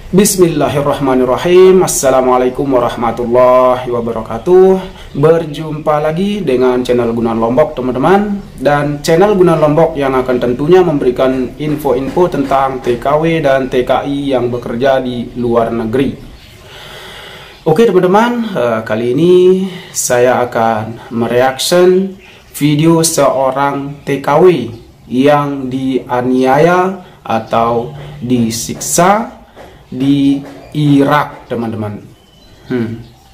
Bismillahirrahmanirrahim. Assalamualaikum warahmatullahi wabarakatuh. Berjumpa lagi dengan channel Gunawan Lombok, teman-teman. Dan channel Gunawan Lombok yang akan tentunya memberikan info-info tentang TKW dan TKI yang bekerja di luar negeri. Oke teman-teman, kali ini saya akan mereaction video seorang TKW yang dianiaya atau disiksa di Irak, teman-teman.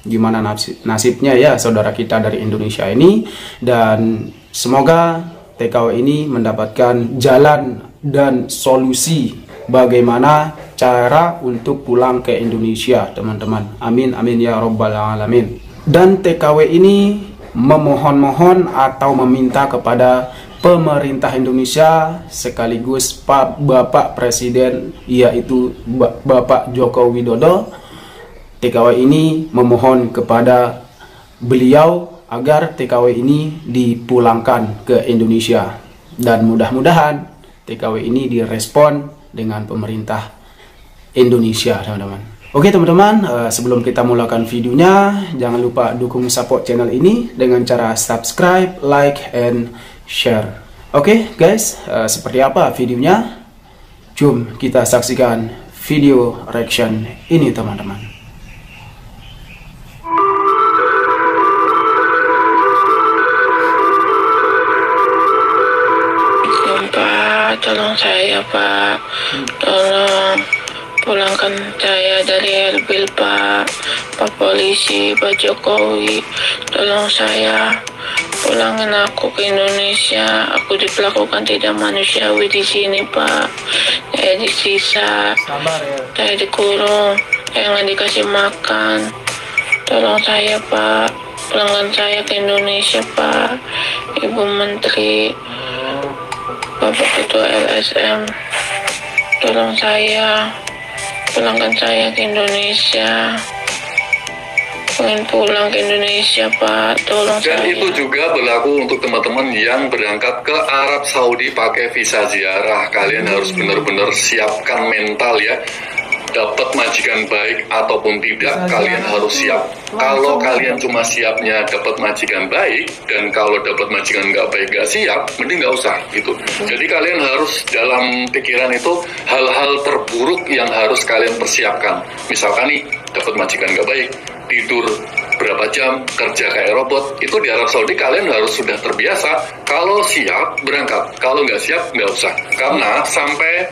Gimana nasibnya ya saudara kita dari Indonesia ini, dan semoga TKW ini mendapatkan jalan dan solusi bagaimana cara untuk pulang ke Indonesia, teman-teman. Amin amin ya robbal alamin. Dan TKW ini memohon-mohon atau meminta kepada pemerintah Indonesia sekaligus Bapak Presiden, yaitu Bapak Joko Widodo. TKW ini memohon kepada beliau agar TKW ini dipulangkan ke Indonesia, dan mudah-mudahan TKW ini direspon dengan pemerintah Indonesia, teman-teman. Oke teman-teman, sebelum kita mulakan videonya, jangan lupa dukung support channel ini dengan cara subscribe, like, and share. Oke guys, seperti apa videonya? Jom kita saksikan video reaction ini, teman-teman. Pak, tolong saya Pak, tolong pulangkan saya dari Erbil Pak Polisi, Pak Jokowi, tolong saya, pulangin aku ke Indonesia. Aku diperlakukan tidak manusiawi di sini Pak. Saya disiksa, saya dikurung, saya nggak dikasih makan. Tolong saya Pak, pulangkan saya ke Indonesia Pak. Ibu Menteri, Bapak Ketua LSM, tolong saya, pulangkan saya ke Indonesia. Pengen pulang ke Indonesia Pak, tolong dan saya. itu juga berlaku untuk teman-teman yang berangkat ke Arab Saudi pakai visa ziarah. Kalian harus benar-benar siapkan mental ya. Dapat majikan baik ataupun tidak, kalian harus siap. Kalau kalian cuma siapnya dapat majikan baik, dan kalau dapat majikan nggak baik nggak siap, mending nggak usah gitu. Jadi kalian harus dalam pikiran itu hal-hal terburuk yang harus kalian persiapkan. Misalkan nih, dapat majikan nggak baik, tidur berapa jam, kerja kayak robot, itu di Arab Saudi kalian harus sudah terbiasa. Kalau siap, berangkat. Kalau nggak siap, nggak usah. Karena sampai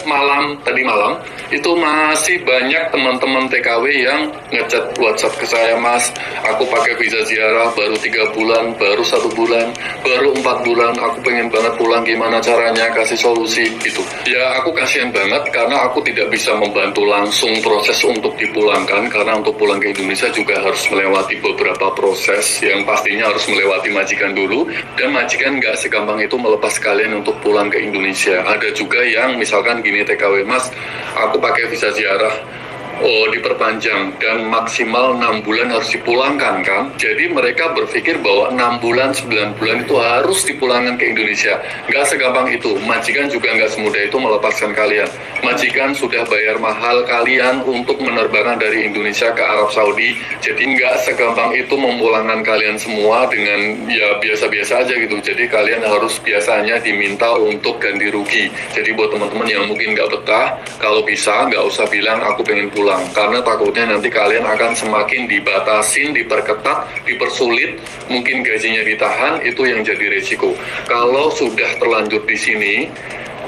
tadi malam, itu masih banyak teman-teman TKW yang ngechat WhatsApp ke saya, Mas, aku pakai visa ziarah baru 3 bulan, baru 1 bulan, baru 4 bulan, aku pengen banget pulang, gimana caranya, kasih solusi, gitu. Ya, aku kasihan banget, karena aku tidak bisa membantu langsung proses untuk dipulangkan, karena untuk pulang ke Indonesia juga harus melewati beberapa proses yang pastinya harus melewati majikan dulu, dan majikan nggak segampang itu melepas kalian untuk pulang ke Indonesia. Ada juga yang misalkan gini, TKW, Mas, aku pakai visa ziarah, diperpanjang dan maksimal 6 bulan harus dipulangkan kan. Jadi mereka berpikir bahwa 6 bulan, 9 bulan itu harus dipulangkan ke Indonesia. Nggak segampang itu. Majikan juga nggak semudah itu melepaskan kalian. Majikan sudah bayar mahal kalian untuk menerbangkan dari Indonesia ke Arab Saudi. Jadi nggak segampang itu memulangkan kalian semua dengan ya biasa-biasa aja gitu. Jadi kalian harus biasanya diminta untuk ganti rugi. Jadi buat teman-teman yang mungkin nggak betah, kalau bisa nggak usah bilang aku pengen pulang, karena takutnya nanti kalian akan semakin dibatasin, diperketat, dipersulit, mungkin gajinya ditahan, itu yang jadi resiko. Kalau sudah terlanjur di sini,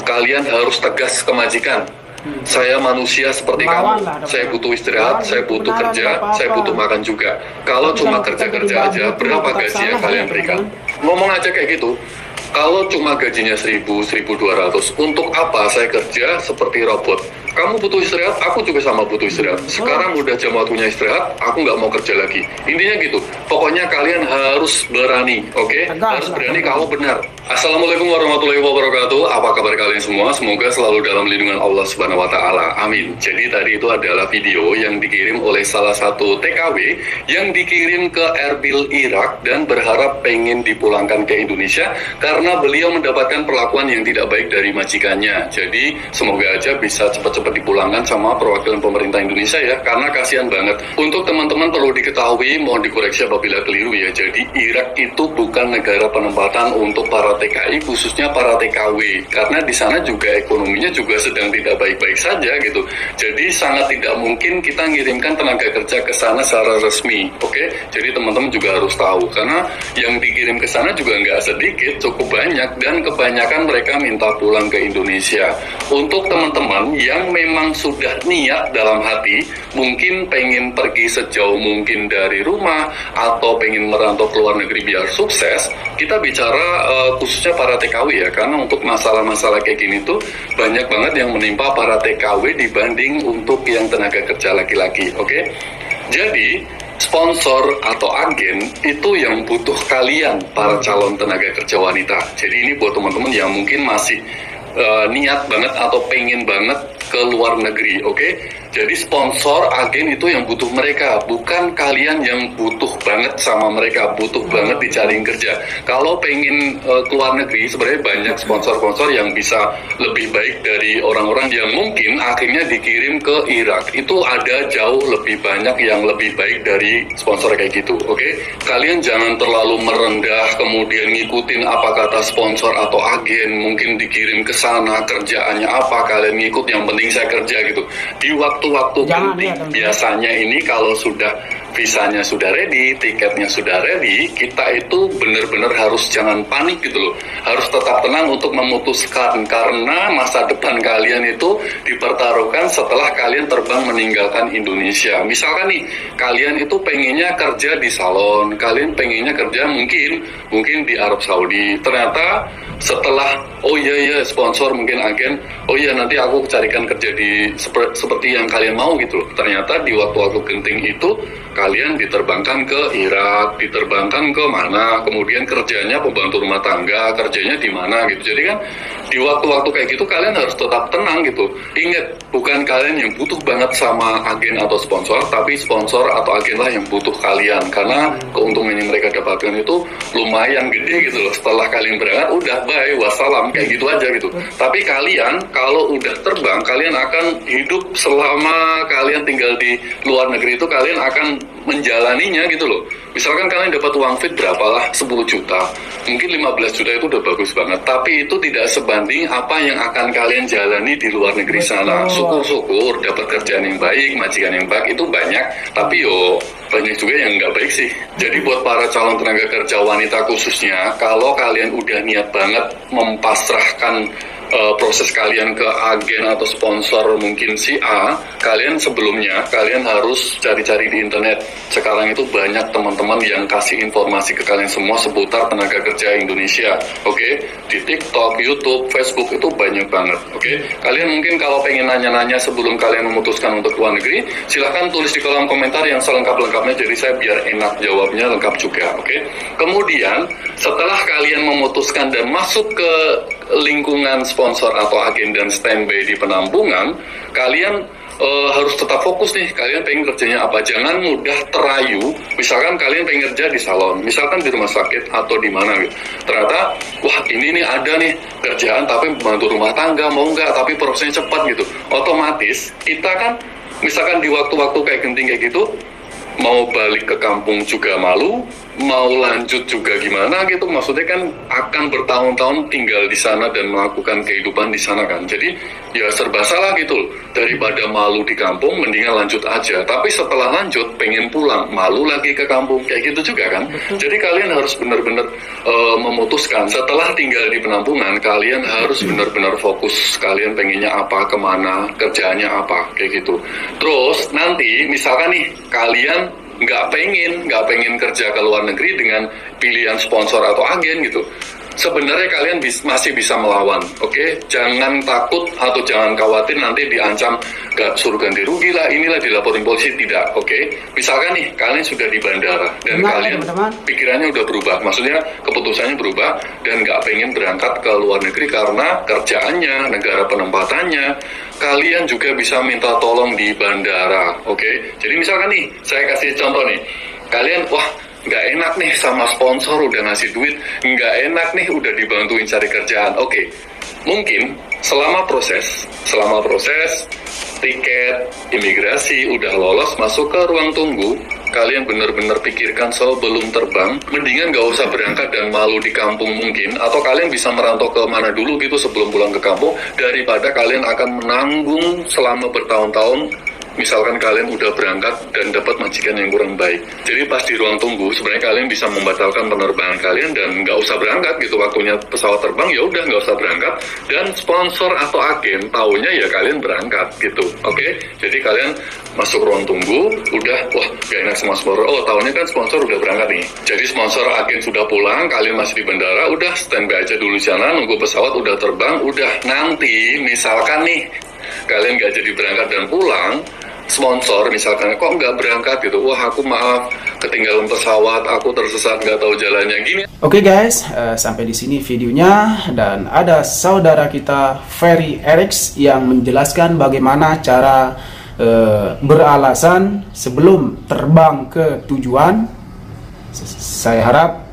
kalian harus tegas ke majikan. Saya manusia seperti kamu, saya butuh istirahat, saya butuh kerja, saya butuh makan juga. Kalau cuma kerja-kerja aja, berapa gaji yang kalian berikan? Ngomong aja kayak gitu. Kalau cuma gajinya 1.000, 1.200, untuk apa saya kerja seperti robot? Kamu butuh istirahat, aku juga sama butuh istirahat. Sekarang udah jam waktunya istirahat, aku nggak mau kerja lagi. Intinya gitu. Pokoknya kalian harus berani, oke? Harus berani kalau benar. Assalamualaikum warahmatullahi wabarakatuh. Apa kabar kalian semua? Semoga selalu dalam lindungan Allah Subhanahu wa Ta'ala. Amin. Jadi tadi itu adalah video yang dikirim oleh salah satu TKW yang dikirim ke Erbil, Irak, dan berharap pengen dipulangkan ke Indonesia karena beliau mendapatkan perlakuan yang tidak baik dari majikannya. Jadi semoga aja bisa cepat-cepat cepat dipulangkan sama perwakilan pemerintah Indonesia ya, karena kasihan banget. Untuk teman-teman perlu diketahui, mohon dikoreksi apabila keliru ya, jadi Irak itu bukan negara penempatan untuk para TKI, khususnya para TKW, karena di sana juga ekonominya juga sedang tidak baik-baik saja gitu. Jadi sangat tidak mungkin kita ngirimkan tenaga kerja ke sana secara resmi, oke? Jadi teman-teman juga harus tahu, karena yang dikirim ke sana juga nggak sedikit, cukup banyak, dan kebanyakan mereka minta pulang ke Indonesia. Untuk teman-teman yang memang sudah niat dalam hati, mungkin pengen pergi sejauh mungkin dari rumah, atau pengen merantau ke luar negeri biar sukses, kita bicara khususnya para TKW ya, karena untuk masalah-masalah kayak gini tuh banyak banget yang menimpa para TKW dibanding untuk yang tenaga kerja laki-laki, oke? Jadi sponsor atau agen itu yang butuh kalian para calon tenaga kerja wanita. Jadi ini buat teman-teman yang mungkin masih niat banget atau pengen banget ke luar negeri, oke? Jadi sponsor, agen itu yang butuh mereka, bukan kalian yang butuh banget sama mereka, butuh banget dicariin kerja. Kalau pengen ke luar negeri, sebenarnya banyak sponsor-sponsor yang bisa lebih baik dari orang-orang yang mungkin akhirnya dikirim ke Irak. Itu ada jauh lebih banyak yang lebih baik dari sponsor kayak gitu, oke? Kalian jangan terlalu merendah, kemudian ngikutin apa kata sponsor atau agen, mungkin dikirim ke sana, kerjaannya apa, kalian ngikut, yang penting saya kerja gitu. Di waktu-waktu penting, biasanya ini kalau sudah visanya sudah ready, tiketnya sudah ready, kita itu benar-benar harus jangan panik gitu loh. Harus tetap tenang untuk memutuskan, karena masa depan kalian itu dipertaruhkan setelah kalian terbang meninggalkan Indonesia. Misalkan nih, kalian itu pengennya kerja di salon, kalian pengennya kerja mungkin di Arab Saudi. Ternyata setelah, oh iya sponsor mungkin agen, oh iya nanti aku carikan kerja di seperti yang kalian mau gitu loh. Ternyata di waktu-waktu genting itu kalian diterbangkan ke Irak, diterbangkan ke mana, kemudian kerjanya pembantu rumah tangga, kerjanya di mana gitu. Jadi kan di waktu-waktu kayak gitu kalian harus tetap tenang gitu. Ingat, bukan kalian yang butuh banget sama agen atau sponsor, tapi sponsor atau agenlah yang butuh kalian, karena keuntungan yang mereka dapatkan itu lumayan gede gitu loh. Setelah kalian berangkat, udah bye, wassalam, kayak gitu aja gitu. Tapi kalian kalau udah terbang, kalian akan hidup selama kalian tinggal di luar negeri itu, kalian akan menjalaninya gitu loh. Misalkan kalian dapat uang fit berapalah, 10 juta, mungkin 15 juta itu udah bagus banget, tapi itu tidak sebanding apa yang akan kalian jalani di luar negeri sana. Syukur-syukur dapat kerjaan yang baik, majikan yang baik itu banyak, tapi banyak juga yang nggak baik sih. Jadi buat para calon tenaga kerja wanita khususnya, kalau kalian udah niat banget mempasrahkan proses kalian ke agen atau sponsor mungkin si A, kalian sebelumnya kalian harus cari-cari di internet. Sekarang itu banyak teman-teman yang kasih informasi ke kalian semua seputar tenaga kerja Indonesia, oke? Di TikTok, YouTube, Facebook itu banyak banget, oke? Kalian mungkin kalau pengen nanya-nanya sebelum kalian memutuskan untuk luar negeri, silahkan tulis di kolom komentar yang selengkap-lengkapnya, jadi saya biar enak jawabnya lengkap juga, oke? Kemudian setelah kalian memutuskan dan masuk ke lingkungan sponsor atau agen dan standby di penampungan, kalian harus tetap fokus nih, kalian pengen kerjanya apa. Jangan mudah terayu. Misalkan kalian pengen kerja di salon, misalkan di rumah sakit atau di mana gitu. Ternyata, wah ini nih ada nih kerjaan tapi bantu rumah tangga, mau nggak, tapi prosesnya cepat gitu. Otomatis kita kan, misalkan di waktu-waktu kayak genting kayak gitu, mau balik ke kampung juga malu, mau lanjut juga gimana gitu. Maksudnya kan akan bertahun-tahun tinggal di sana dan melakukan kehidupan di sana kan. Jadi ya serba salah gitu loh. Daripada malu di kampung, mendingan lanjut aja. Tapi setelah lanjut, pengen pulang, malu lagi ke kampung. Kayak gitu juga kan. Jadi kalian harus benar-benar memutuskan. Setelah tinggal di penampungan, kalian harus benar-benar fokus. Kalian pengennya apa, kemana, kerjaannya apa, kayak gitu. Terus nanti misalkan nih, kalian nggak pengen kerja ke luar negeri dengan pilihan sponsor atau agen gitu. Sebenarnya kalian masih bisa melawan, oke? Jangan takut atau jangan khawatir nanti diancam gak suruh ganti rugi lah, inilah dilaporin polisi, tidak, oke? Misalkan nih, kalian sudah di bandara dan kalian pikirannya udah berubah, maksudnya keputusannya berubah dan gak pengen berangkat ke luar negeri karena kerjaannya, negara penempatannya, kalian juga bisa minta tolong di bandara, oke? Jadi misalkan nih, saya kasih contoh nih, kalian, wah, nggak enak nih sama sponsor udah ngasih duit, nggak enak nih udah dibantuin cari kerjaan. Oke, mungkin selama proses tiket, imigrasi, udah lolos masuk ke ruang tunggu, kalian benar-benar pikirkan sebelum terbang, mendingan gak usah berangkat dan malu di kampung mungkin, atau kalian bisa merantau ke mana dulu gitu sebelum pulang ke kampung, daripada kalian akan menanggung selama bertahun-tahun. Misalkan kalian udah berangkat dan dapat majikan yang kurang baik. Jadi pas di ruang tunggu, sebenarnya kalian bisa membatalkan penerbangan kalian dan nggak usah berangkat gitu. Waktunya pesawat terbang, ya udah nggak usah berangkat. Dan sponsor atau agen taunya ya kalian berangkat gitu. Oke? Jadi kalian masuk ruang tunggu, udah, wah gak enak sama sponsor. Oh, taunya kan sponsor udah berangkat nih. Jadi sponsor agen sudah pulang, kalian masih di bandara, udah standby aja dulu sana, nunggu pesawat udah terbang, udah nanti misalkan nih kalian nggak jadi berangkat dan pulang, sponsor misalkan kok nggak berangkat gitu, wah aku maaf ketinggalan pesawat, aku tersesat nggak tahu jalannya gini. Oke guys, sampai di sini videonya, dan ada saudara kita Ferry Erix yang menjelaskan bagaimana cara beralasan sebelum terbang ke tujuan. Saya harap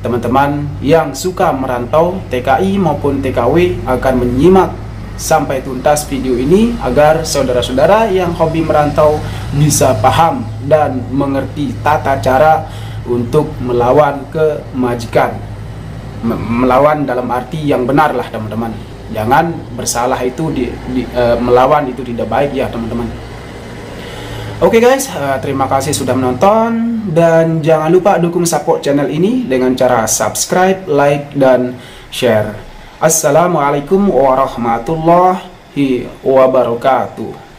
teman-teman yang suka merantau TKI maupun TKW akan menyimak sampai tuntas video ini agar saudara-saudara yang hobi merantau bisa paham dan mengerti tata cara untuk melawan kemajikan. Melawan dalam arti yang benar lah teman-teman. Jangan bersalah itu melawan itu tidak baik ya teman-teman. Oke guys, terima kasih sudah menonton, dan jangan lupa dukung support channel ini dengan cara subscribe, like, dan share. Assalamualaikum warahmatullahi wabarakatuh.